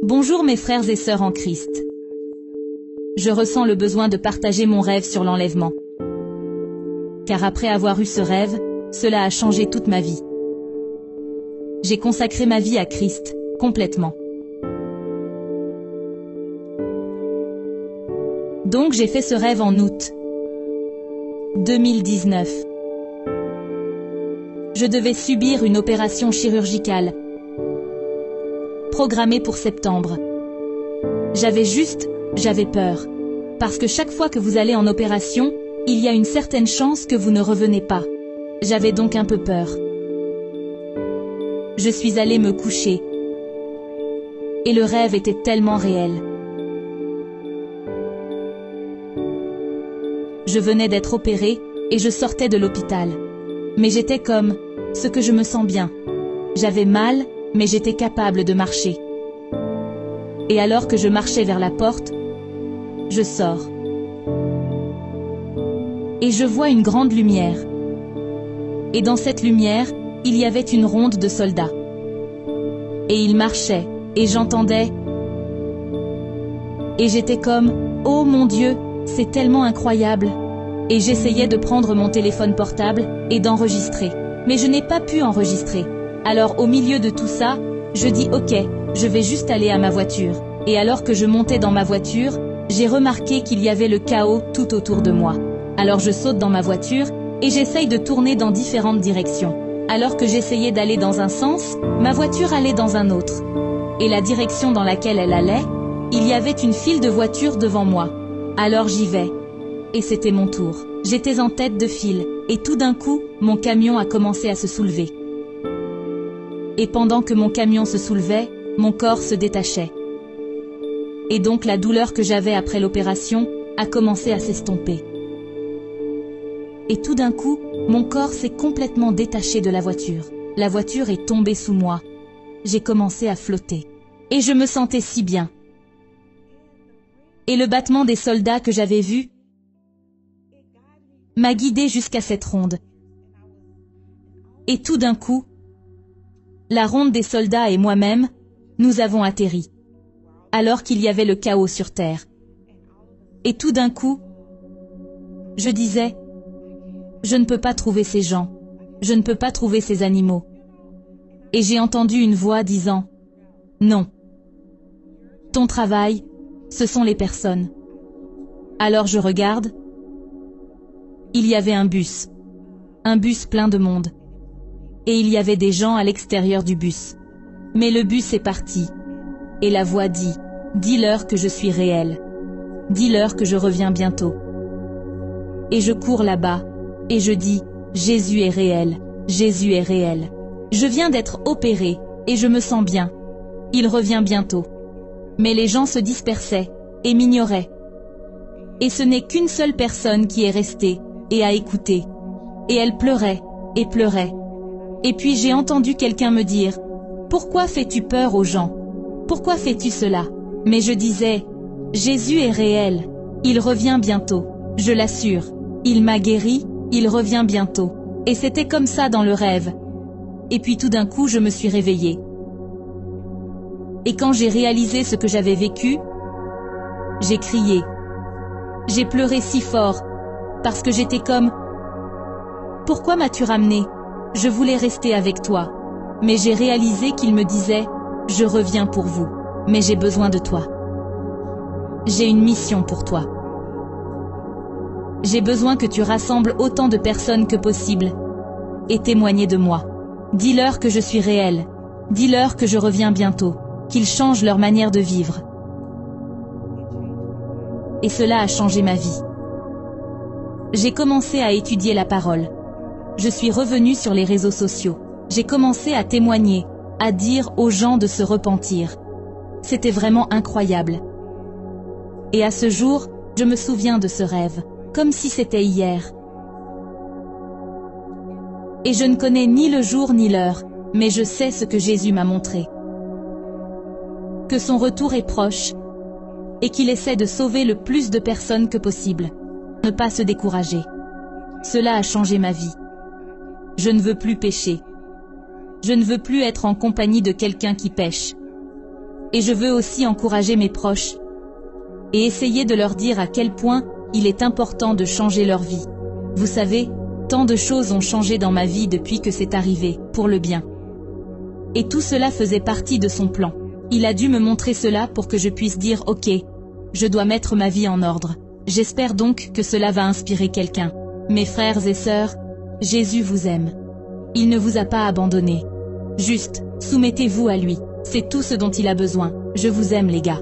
Bonjour mes frères et sœurs en Christ. Je ressens le besoin de partager mon rêve sur l'enlèvement. Car après avoir eu ce rêve, cela a changé toute ma vie. J'ai consacré ma vie à Christ, complètement. Donc j'ai fait ce rêve en août 2019. Je devais subir une opération chirurgicale, programmée pour septembre. J'avais peur. Parce que chaque fois que vous allez en opération, il y a une certaine chance que vous ne revenez pas. J'avais donc un peu peur. Je suis allée me coucher. Et le rêve était tellement réel. Je venais d'être opérée, et je sortais de l'hôpital. Mais j'étais comme, ce que je me sens bien. J'avais mal, mais j'étais capable de marcher. Et alors que je marchais vers la porte, je sors. Et je vois une grande lumière. Et dans cette lumière, il y avait une ronde de soldats. Et ils marchaient, et j'entendais. Et j'étais comme, oh mon Dieu, c'est tellement incroyable. Et j'essayais de prendre mon téléphone portable, et d'enregistrer. Mais je n'ai pas pu enregistrer. Alors au milieu de tout ça, je dis ok, je vais juste aller à ma voiture. Et alors que je montais dans ma voiture, j'ai remarqué qu'il y avait le chaos tout autour de moi. Alors je saute dans ma voiture, et j'essaye de tourner dans différentes directions. Alors que j'essayais d'aller dans un sens, ma voiture allait dans un autre. Et la direction dans laquelle elle allait, il y avait une file de voitures devant moi. Alors j'y vais. Et c'était mon tour. J'étais en tête de file, et tout d'un coup, mon camion a commencé à se soulever. Et pendant que mon camion se soulevait, mon corps se détachait. Et donc la douleur que j'avais après l'opération a commencé à s'estomper. Et tout d'un coup, mon corps s'est complètement détaché de la voiture. La voiture est tombée sous moi. J'ai commencé à flotter. Et je me sentais si bien. Et le battement des soldats que j'avais vu m'a guidé jusqu'à cette ronde. Et tout d'un coup, la ronde des soldats et moi-même, nous avons atterri. Alors qu'il y avait le chaos sur terre. Et tout d'un coup, je disais, je ne peux pas trouver ces gens, je ne peux pas trouver ces animaux. Et j'ai entendu une voix disant, non. Ton travail, ce sont les personnes. Alors je regarde, il y avait un bus plein de monde. Et il y avait des gens à l'extérieur du bus. Mais le bus est parti. Et la voix dit, dis-leur que je suis réel. Dis-leur que je reviens bientôt. Et je cours là-bas, et je dis, Jésus est réel, Jésus est réel. Je viens d'être opéré, et je me sens bien. Il revient bientôt. Mais les gens se dispersaient, et m'ignoraient. Et ce n'est qu'une seule personne qui est restée, et a écouté. Et elle pleurait, et pleurait. Et puis j'ai entendu quelqu'un me dire, pourquoi fais-tu peur aux gens ? Pourquoi fais-tu cela ? Mais je disais, Jésus est réel, il revient bientôt, je l'assure. Il m'a guéri, il revient bientôt. Et c'était comme ça dans le rêve. Et puis tout d'un coup je me suis réveillée. Et quand j'ai réalisé ce que j'avais vécu, j'ai crié. J'ai pleuré si fort, parce que j'étais comme, pourquoi m'as-tu ramené ? Je voulais rester avec toi. Mais j'ai réalisé qu'il me disait, je reviens pour vous, mais j'ai besoin de toi. J'ai une mission pour toi. J'ai besoin que tu rassembles autant de personnes que possible et témoigner de moi. Dis-leur que je suis réel. Dis-leur que je reviens bientôt, qu'ils changent leur manière de vivre. Et cela a changé ma vie. J'ai commencé à étudier la parole. Je suis revenue sur les réseaux sociaux. J'ai commencé à témoigner, à dire aux gens de se repentir. C'était vraiment incroyable. Et à ce jour, je me souviens de ce rêve, comme si c'était hier. Et je ne connais ni le jour ni l'heure, mais je sais ce que Jésus m'a montré. Que son retour est proche, et qu'il essaie de sauver le plus de personnes que possible. Ne pas se décourager. Cela a changé ma vie. Je ne veux plus pécher. Je ne veux plus être en compagnie de quelqu'un qui pêche. Et je veux aussi encourager mes proches et essayer de leur dire à quel point il est important de changer leur vie. Vous savez, tant de choses ont changé dans ma vie depuis que c'est arrivé, pour le bien. Et tout cela faisait partie de son plan. Il a dû me montrer cela pour que je puisse dire « Ok, je dois mettre ma vie en ordre ». J'espère donc que cela va inspirer quelqu'un. Mes frères et sœurs, Jésus vous aime. Il ne vous a pas abandonné. Juste, soumettez-vous à lui. C'est tout ce dont il a besoin. Je vous aime les gars.